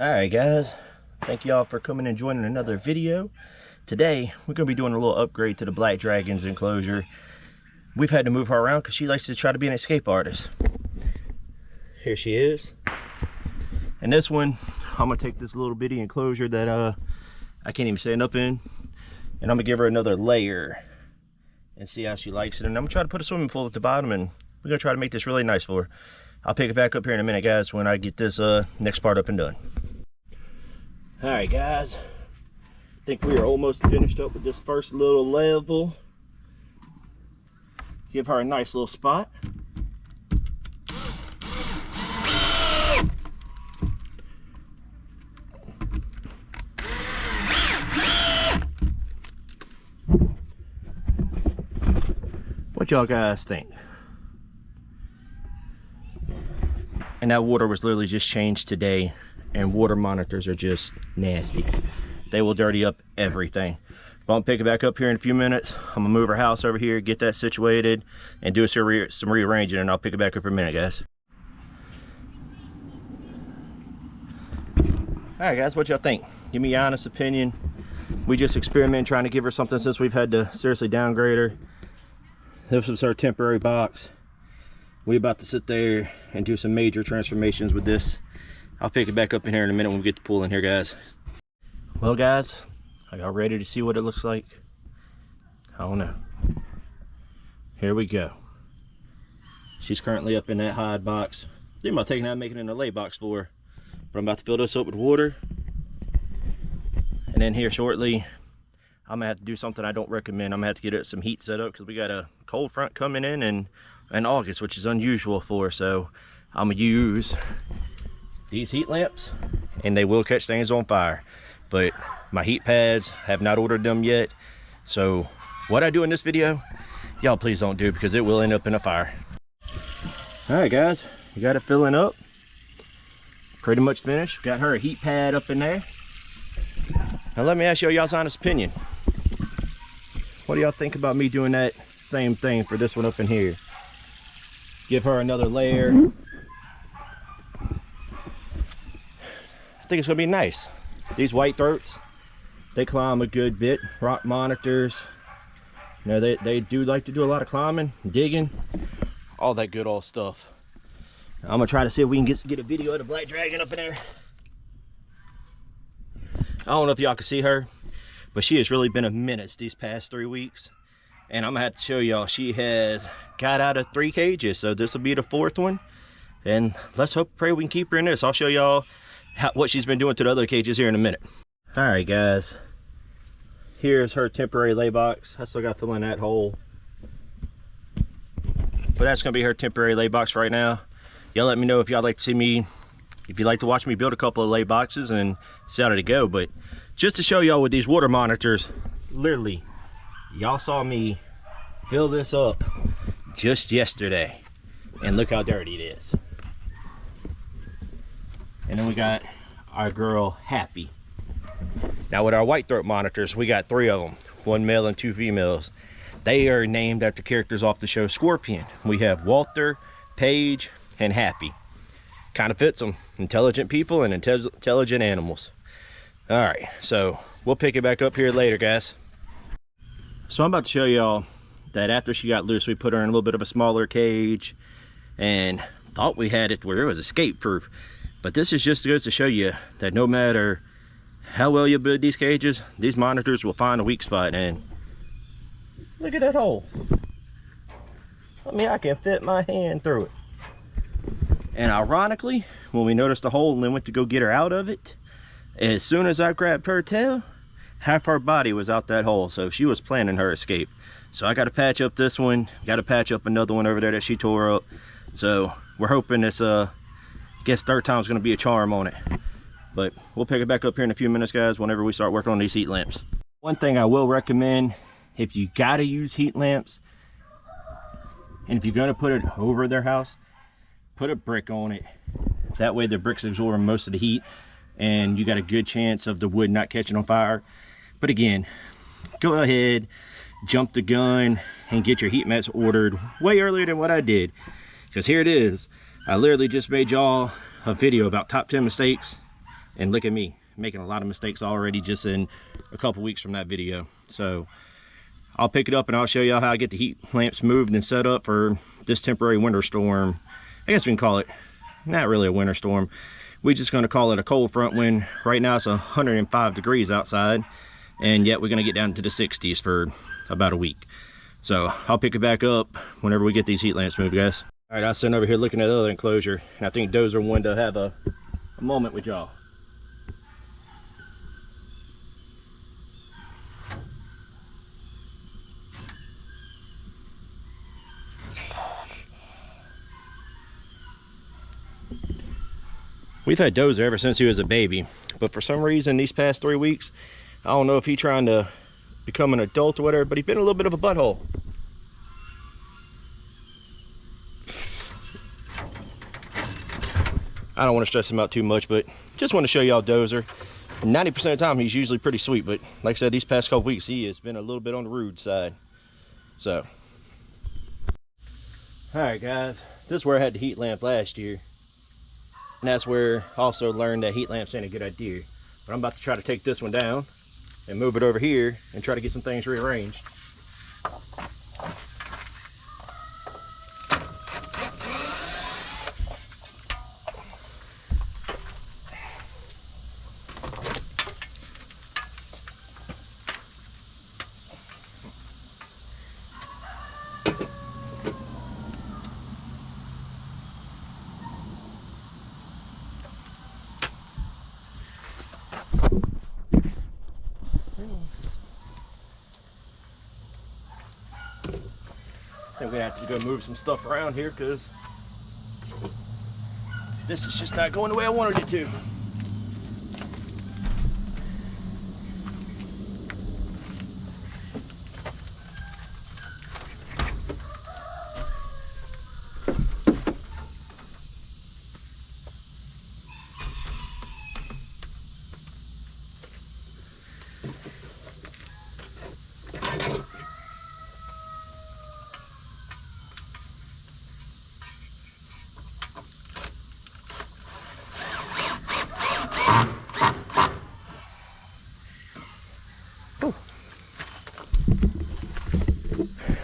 Alright guys, thank y'all for coming and joining another video. Today we're going to be doing a little upgrade to the Black Dragon's enclosure. We've had to move her around because she likes to try to be an escape artist. Here she is. And this one, I'm going to take this little bitty enclosure that I can't even stand up in, and I'm going to give her another layer and see how she likes it. And I'm going to try to put a swimming pool at the bottom, and we're going to try to make this really nice for her. I'll pick it back up here in a minute, guys, when I get this next part up and done. Alright guys, I think we are almost finished up with this first little level. Give her a nice little spot. What y'all guys think? And that water was literally just changed today, and water monitors are just nasty. They will dirty up everything. But I'll pick it back up here in a few minutes. I'm gonna move our house over here, get that situated, and do some rearranging, and I'll pick it back up in a minute, guys. All right, guys, what y'all think? Give me your honest opinion. We just experimented trying to give her something since we've had to seriously downgrade her. This was our temporary box. We about to sit there and do some major transformations with this. I'll pick it back up in here in a minute when we get the pool in here, guys. Well, guys, are y'all ready to see what it looks like? I don't know. Here we go. She's currently up in that hide box. Thinking about taking out and making it in a lay box for her. But I'm about to fill this up with water. And then here shortly, I'm gonna have to do something I don't recommend. I'm gonna have to get it some heat set up because we got a cold front coming in August, which is unusual for us. So I'm gonna use these heat lamps, and they will catch things on fire. But my heat pads, have not ordered them yet. So what I do in this video, y'all please don't do, because it will end up in a fire. All right guys, we got it filling up. Pretty much finished. Got her a heat pad up in there. Now let me ask y'all's honest opinion. What do y'all think about me doing that same thing for this one up in here? Give her another layer. I think it's gonna be nice. These white throats, they climb a good bit. Rock monitors, you know, they do like to do a lot of climbing, digging, all that good old stuff. I'm gonna try to see if we can get a video of the Black Dragon up in there. I don't know if y'all can see her, but she has really been a menace these past 3 weeks. And I'm gonna have to show y'all, she has got out of 3 cages, so this will be the 4th one. And let's hope, pray we can keep her in this. I'll show y'all what she's been doing to the other cages here in a minute. All right guys, here's her temporary lay box. I still got to fill in that hole, but that's gonna be her temporary lay box right now. Y'all let me know if y'all like to see me, if you'd like to watch me build a couple of lay boxes and see how they go. But just to show y'all with these water monitors, literally, y'all saw me fill this up just yesterday, and look how dirty it is. And then we got our girl Happy. Now with our white throat monitors, we got 3 of them, 1 male and 2 females. They are named after characters off the show Scorpion. We have Walter, Paige, and Happy. Kind of fits them. Intelligent people and intelligent animals. All right, so we'll pick it back up here later, guys. So I'm about to show y'all that after she got loose, we put her in a little bit of a smaller cage and thought we had it where it was escape proof. But this is just goes to show you that no matter how well you build these cages, these monitors will find a weak spot. And look at that hole. I mean, I can fit my hand through it. And ironically, when we noticed the hole and then went to go get her out of it, as soon as I grabbed her tail, half her body was out that hole. So she was planning her escape. So I got to patch up this one, got to patch up another one over there that she tore up. So we're hoping this guess 3rd time is going to be a charm on it. But we'll pick it back up here in a few minutes, guys, whenever we start working on these heat lamps. One thing I will recommend, if you got to use heat lamps, and if you're going to put it over their house, put a brick on it. That way the bricks absorb most of the heat, and you got a good chance of the wood not catching on fire. But again, go ahead, jump the gun, and get your heat mats ordered way earlier than what I did. Because here it is. I literally just made y'all a video about top 10 mistakes And look at me, making a lot of mistakes already just in a couple weeks from that video. So I'll pick it up and I'll show y'all how I get the heat lamps moved and set up for this temporary winter storm. I guess we can call it, not really a winter storm. We're just gonna call it a cold front when right now it's 105 degrees outside, and yet we're gonna get down to the 60s for about a week. So I'll pick it back up whenever we get these heat lamps moved, guys. All right, I was sitting over here looking at the other enclosure, and I think Dozer wanted to have a moment with y'all. We've had Dozer ever since he was a baby, but for some reason these past 3 weeks, I don't know if he's trying to become an adult or whatever, but he's been a little bit of a butthole. I don't want to stress him out too much, but just want to show y'all Dozer. 90% of the time he's usually pretty sweet, but like I said, these past couple weeks he has been a little bit on the rude side. So, all right guys, this is where I had the heat lamp last year. And that's where I also learned that heat lamps ain't a good idea. But I'm about to try to take this one down and move it over here and try to get some things rearranged. I think we're gonna have to go move some stuff around here because this is just not going the way I wanted it to.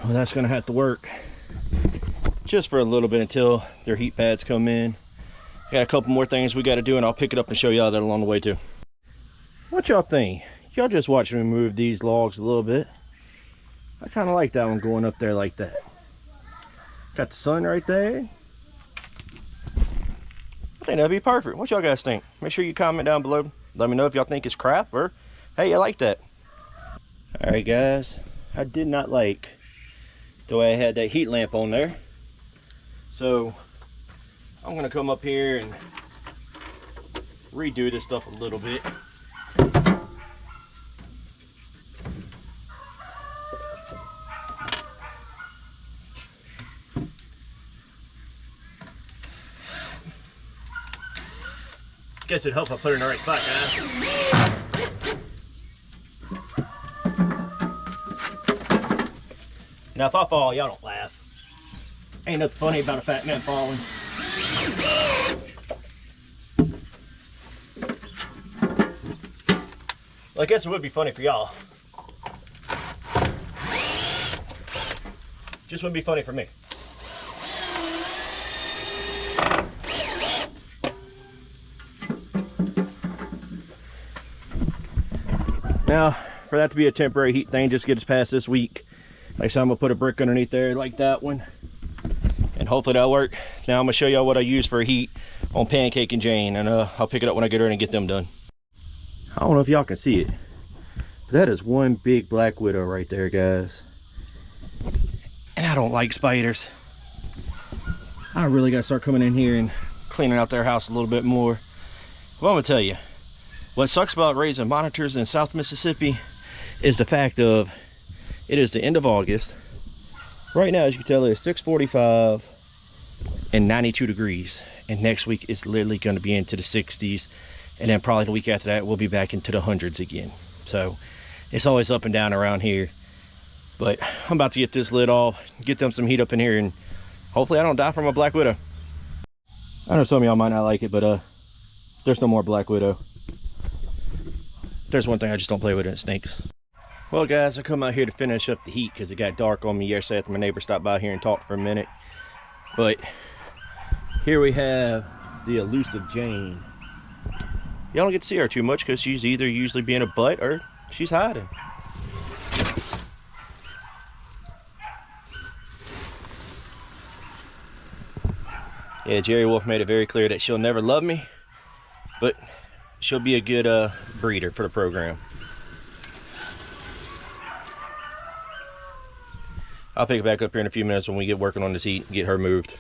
Well, that's gonna have to work just for a little bit until their heat pads come in. Got a couple more things we got to do, and I'll pick it up and show y'all that along the way too. What y'all think? Y'all just watching me move these logs a little bit. I kind of like that one going up there like that. Got the sun right there. I think that'd be perfect. What y'all guys think? Make sure you comment down below. Let me know if y'all think it's crap or hey, you like that. All right guys, I did not like the way I had that heat lamp on there, so I'm gonna come up here and redo this stuff a little bit. Guess it'd help if I put it in the right spot, guys. Now if I fall, y'all don't laugh. Ain't nothing funny about a fat man falling. Well, I guess it would be funny for y'all. Just wouldn't be funny for me. Now, for that to be a temporary heat thing, just get us past this week. Like I said, I'm gonna put a brick underneath there like that one, and hopefully that'll work. Now I'm gonna show y'all what I use for heat on Pancake and Jane, and I'll pick it up when I get her in and get them done. I don't know if y'all can see it, but that is one big black widow right there, guys. And I don't like spiders. I really gotta start coming in here and cleaning out their house a little bit more. Well, I'm gonna tell you, what sucks about raising monitors in South Mississippi is the fact of it is the end of August. Right now, as you can tell, it's 6:45 and 92 degrees. And next week, it's literally going to be into the 60s. And then probably the week after that, we'll be back into the hundreds again. So it's always up and down around here. But I'm about to get this lid off, get them some heat up in here, and hopefully I don't die from a black widow. I know some of y'all might not like it, but there's no more black widow. There's one thing I just don't play with, it snakes. Well guys, I come out here to finish up the heat because it got dark on me yesterday after my neighbor stopped by here and talked for a minute. But here we have the elusive Jane. Y'all don't get to see her too much because she's either usually being a butt or she's hiding. Yeah, Jerry Wolf made it very clear that she'll never love me, but she'll be a good breeder for the program. I'll pick it back up here in a few minutes when we get working on this heat and get her moved.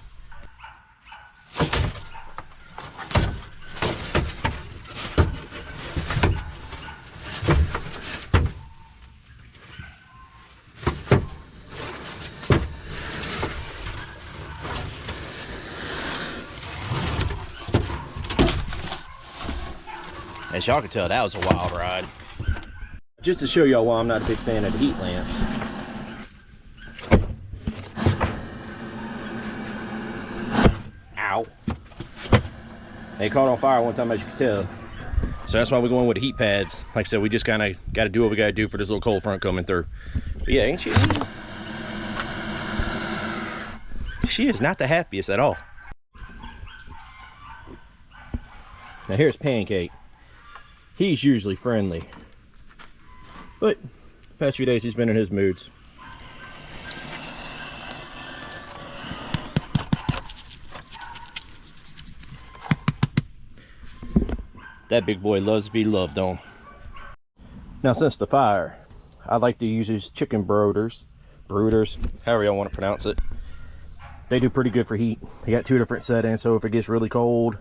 As y'all can tell, that was a wild ride. Just to show y'all why I'm not a big fan of the heat lamps. Ow. They caught on fire one time, as you can tell. So that's why we're going with the heat pads. Like I said, we just kind of got to do what we got to do for this little cold front coming through. But yeah, ain't she? She is not the happiest at all. Now here's Pancake. He's usually friendly, but the past few days he's been in his moods. That big boy loves to be loved on. Now since the fire, I like to use these chicken brooders, however y'all want to pronounce it. They do pretty good for heat. They got 2 different settings, so if it gets really cold,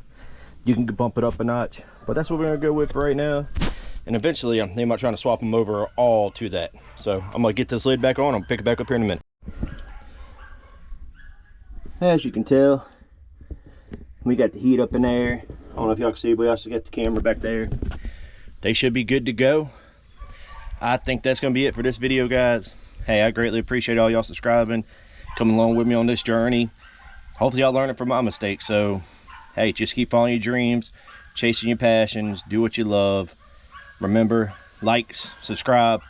you can bump it up a notch. But that's what we're gonna go with for right now. And eventually I'm thinking about trying to swap them over all to that. So I'm gonna get this lid back on. I'll pick it back up here in a minute. As you can tell, we got the heat up in there. I don't know if y'all can see, but we also got the camera back there. They should be good to go. I think that's gonna be it for this video, guys. Hey, I greatly appreciate all y'all subscribing, coming along with me on this journey. Hopefully y'all learning from my mistakes. So hey, just keep following your dreams, chasing your passions, do what you love. Remember, likes, subscribe,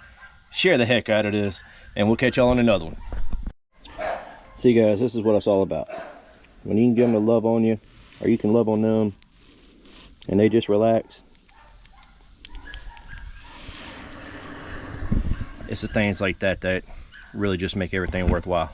share the heck out of this, and we'll catch y'all on another one. See guys, this is what it's all about. When you can get them to love on you, or you can love on them, and they just relax. It's the things like that that really just make everything worthwhile.